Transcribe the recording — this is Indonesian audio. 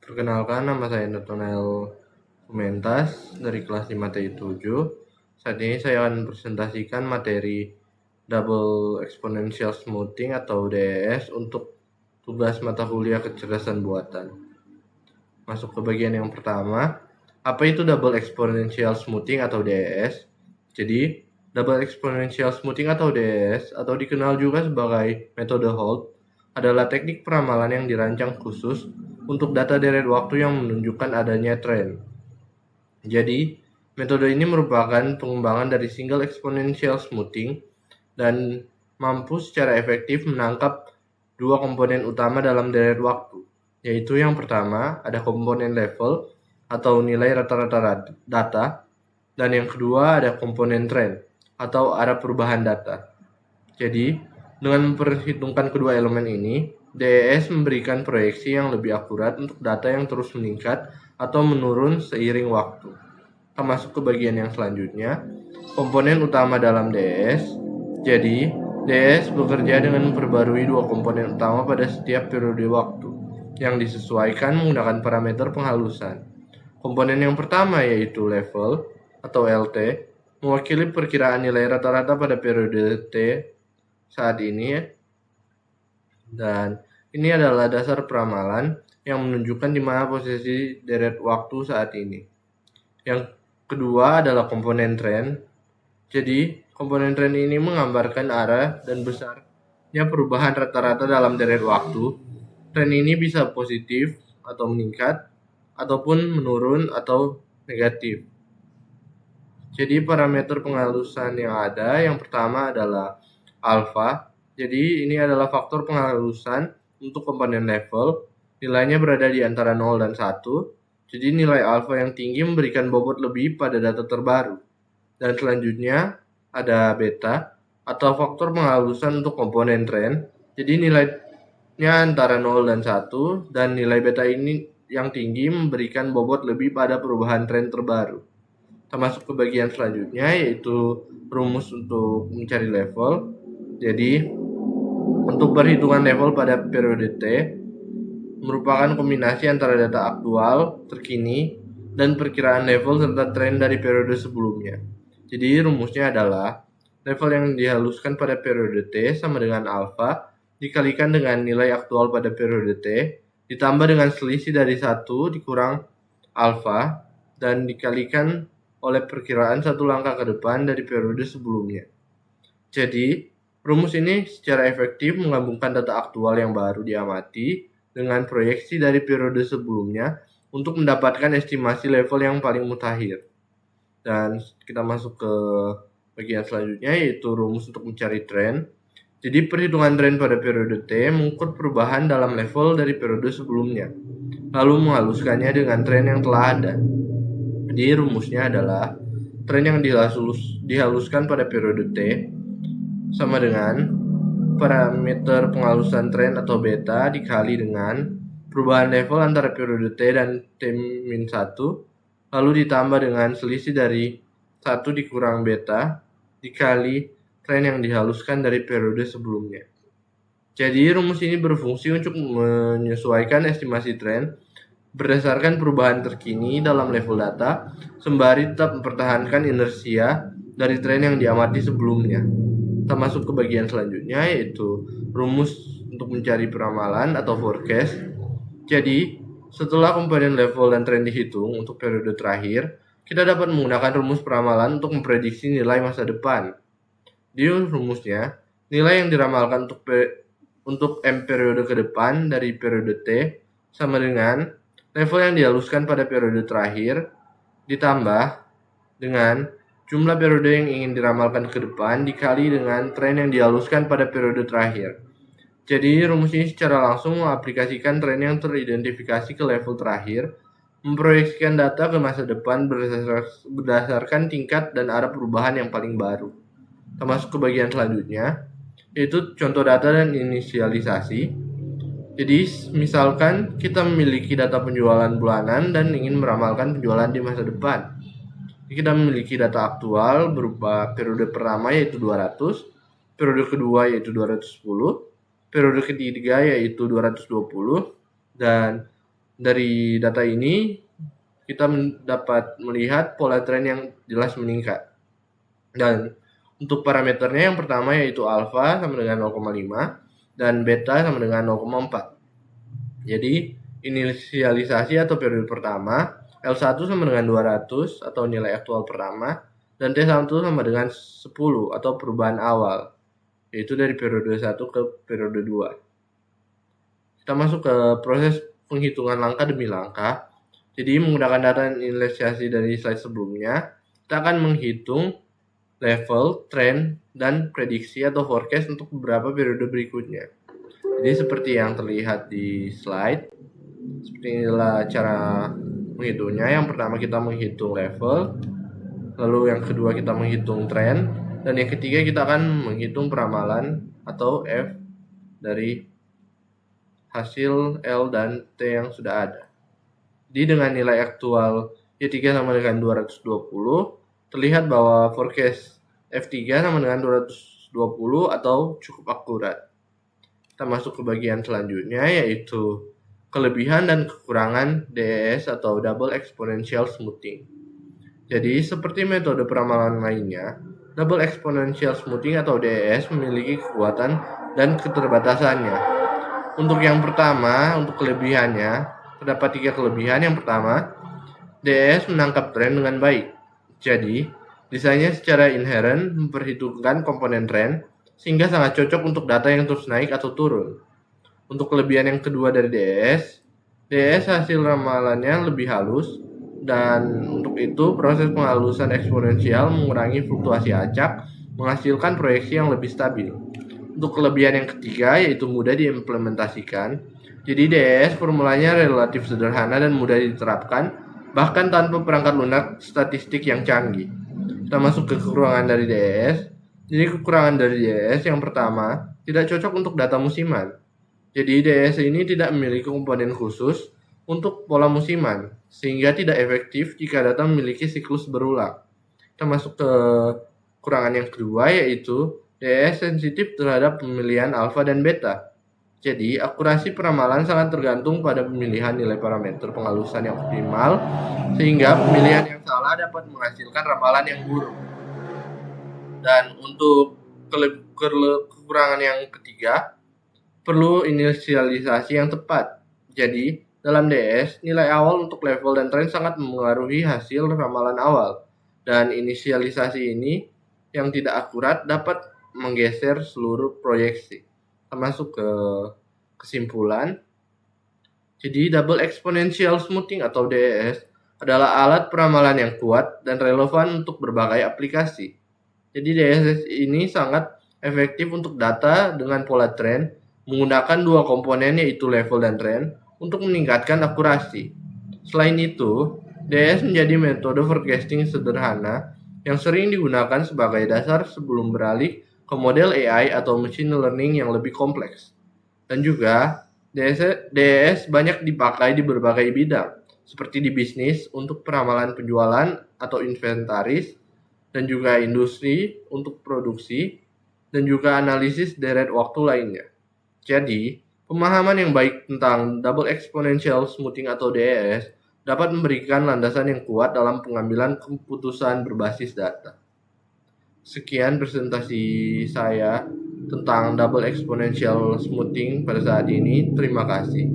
Perkenalkan, nama saya Nathanael Fumentas dari kelas 5 TI 7. Saat ini saya akan presentasikan materi Double Exponential Smoothing atau DES untuk tugas mata kuliah kecerdasan buatan. Masuk ke bagian yang pertama. Apa itu Double Exponential Smoothing atau DES? Jadi, Double Exponential Smoothing atau DES, atau dikenal juga sebagai metode Holt, adalah teknik peramalan yang dirancang khusus untuk data deret waktu yang menunjukkan adanya tren. Jadi, metode ini merupakan pengembangan dari single exponential smoothing dan mampu secara efektif menangkap dua komponen utama dalam deret waktu, yaitu yang pertama ada komponen level atau nilai rata-rata data, dan yang kedua ada komponen tren atau arah perubahan data. Jadi, dengan memperhitungkan kedua elemen ini, DES memberikan proyeksi yang lebih akurat untuk data yang terus meningkat atau menurun seiring waktu. Kita masuk ke bagian yang selanjutnya, komponen utama dalam DES. Jadi, DES bekerja dengan memperbarui dua komponen utama pada setiap periode waktu, yang disesuaikan menggunakan parameter penghalusan. Komponen yang pertama yaitu level atau LT, mewakili perkiraan nilai rata-rata pada periode T saat ini, dan ini adalah dasar peramalan yang menunjukkan di mana posisi deret waktu saat ini. Yang kedua adalah komponen tren. Jadi, komponen tren ini menggambarkan arah dan besarnya perubahan rata-rata dalam deret waktu. Tren ini bisa positif atau meningkat, ataupun menurun atau negatif. Jadi, parameter penghalusan yang ada, yang pertama adalah alfa. Jadi, ini adalah faktor penghalusan untuk komponen level. Nilainya berada di antara 0 dan 1. Jadi, nilai alfa yang tinggi memberikan bobot lebih pada data terbaru. Dan selanjutnya ada beta atau faktor penghalusan untuk komponen tren. Jadi, nilainya antara 0 dan 1, dan nilai beta ini yang tinggi memberikan bobot lebih pada perubahan tren terbaru. Kita masuk ke bagian selanjutnya, yaitu rumus untuk mencari level. Jadi, untuk perhitungan level pada periode T merupakan kombinasi antara data aktual, terkini, dan perkiraan level serta tren dari periode sebelumnya. Jadi, rumusnya adalah level yang dihaluskan pada periode T sama dengan alfa dikalikan dengan nilai aktual pada periode T ditambah dengan selisih dari 1 dikurang alfa dan dikalikan oleh perkiraan satu langkah ke depan dari periode sebelumnya. Jadi, rumus ini secara efektif menggabungkan data aktual yang baru diamati dengan proyeksi dari periode sebelumnya untuk mendapatkan estimasi level yang paling mutakhir. Dan kita masuk ke bagian selanjutnya, yaitu rumus untuk mencari tren. Jadi, perhitungan tren pada periode T mengukur perubahan dalam level dari periode sebelumnya, lalu menghaluskannya dengan tren yang telah ada. Jadi, rumusnya adalah tren yang dihaluskan pada periode T sama dengan parameter penghalusan tren atau beta dikali dengan perubahan level antara periode T dan T-1, lalu ditambah dengan selisih dari 1 dikurang beta dikali tren yang dihaluskan dari periode sebelumnya. Jadi, rumus ini berfungsi untuk menyesuaikan estimasi tren berdasarkan perubahan terkini dalam level data, sembari tetap mempertahankan inersia dari tren yang diamati sebelumnya. Kita masuk ke bagian selanjutnya, yaitu rumus untuk mencari peramalan atau forecast. Jadi, setelah komponen level dan tren dihitung untuk periode terakhir, kita dapat menggunakan rumus peramalan untuk memprediksi nilai masa depan. Di rumusnya, nilai yang diramalkan untuk M periode ke depan dari periode T sama dengan level yang dihaluskan pada periode terakhir ditambah dengan jumlah periode yang ingin diramalkan ke depan dikali dengan tren yang dihaluskan pada periode terakhir. Jadi, rumus ini secara langsung mengaplikasikan tren yang teridentifikasi ke level terakhir, memproyeksikan data ke masa depan berdasarkan tingkat dan arah perubahan yang paling baru. Kita masuk ke bagian selanjutnya, yaitu contoh data dan inisialisasi. Jadi, misalkan kita memiliki data penjualan bulanan dan ingin meramalkan penjualan di masa depan. Kita memiliki data aktual berupa periode pertama yaitu 200, periode kedua yaitu 210, periode ketiga yaitu 220, dan Dari data ini kita dapat melihat pola tren yang jelas meningkat. Dan untuk parameternya yang pertama yaitu alfa sama dengan 0,5 dan beta sama dengan 0,4. Jadi inisialisasi atau periode pertama, L1 sama dengan 200 atau nilai aktual pertama, dan T1 sama dengan 10 atau perubahan awal, yaitu dari periode 1 ke periode 2. Kita masuk ke proses penghitungan langkah demi langkah. Jadi menggunakan data inisialisasi dari slide sebelumnya, kita akan menghitung level, trend, dan prediksi atau forecast untuk beberapa periode berikutnya. Jadi seperti yang terlihat di slide, seperti inilah cara menghitungnya. Yang pertama kita menghitung level, lalu yang kedua kita menghitung trend, dan yang ketiga kita akan menghitung peramalan atau F dari hasil L dan T yang sudah ada. Jadi dengan nilai aktual Y3 sama dengan 220, terlihat bahwa forecast F3 sama dengan 220 atau cukup akurat. Kita masuk ke bagian selanjutnya yaitu kelebihan dan kekurangan DES atau Double Exponential Smoothing. Jadi seperti metode peramalan lainnya, Double Exponential Smoothing atau DES memiliki kekuatan dan keterbatasannya. Untuk yang pertama, untuk kelebihannya, terdapat 3 kelebihan. Yang pertama, DES menangkap tren dengan baik. Jadi, desainnya secara inherent memperhitungkan komponen tren, sehingga sangat cocok untuk data yang terus naik atau turun. Untuk kelebihan yang kedua dari DES hasil ramalannya lebih halus, dan untuk itu proses penghalusan eksponensial mengurangi fluktuasi acak, menghasilkan proyeksi yang lebih stabil. Untuk kelebihan yang ketiga yaitu mudah diimplementasikan. Jadi DES formulanya relatif sederhana dan mudah diterapkan, bahkan tanpa perangkat lunak statistik yang canggih. Kita masuk ke kekurangan dari DES. Jadi kekurangan dari DES yang pertama, tidak cocok untuk data musiman. Jadi DES ini tidak memiliki komponen khusus untuk pola musiman, sehingga tidak efektif jika data memiliki siklus berulang. Kita masuk ke kekurangan yang kedua yaitu DES sensitif terhadap pemilihan alfa dan beta. Jadi, akurasi peramalan sangat tergantung pada pemilihan nilai parameter penghalusan yang optimal, sehingga pemilihan yang salah dapat menghasilkan ramalan yang buruk. Dan untuk kekurangan yang ketiga, perlu inisialisasi yang tepat. Jadi, dalam DES, nilai awal untuk level dan trend sangat mempengaruhi hasil ramalan awal. Dan inisialisasi ini yang tidak akurat dapat menggeser seluruh proyeksi. Kita masuk ke kesimpulan. Jadi, Double Exponential Smoothing atau DES adalah alat peramalan yang kuat dan relevan untuk berbagai aplikasi. Jadi DES ini sangat efektif untuk data dengan pola tren, menggunakan dua komponen yaitu level dan trend untuk meningkatkan akurasi. Selain itu, DES menjadi metode forecasting sederhana yang sering digunakan sebagai dasar sebelum beralih ke model AI atau machine learning yang lebih kompleks. Dan juga DES banyak dipakai di berbagai bidang, seperti di bisnis untuk peramalan penjualan atau inventaris, dan juga industri untuk produksi, dan juga analisis deret waktu lainnya. Jadi, pemahaman yang baik tentang Double Exponential Smoothing atau DES dapat memberikan landasan yang kuat dalam pengambilan keputusan berbasis data. Sekian presentasi saya tentang Double Exponential Smoothing pada saat ini. Terima kasih.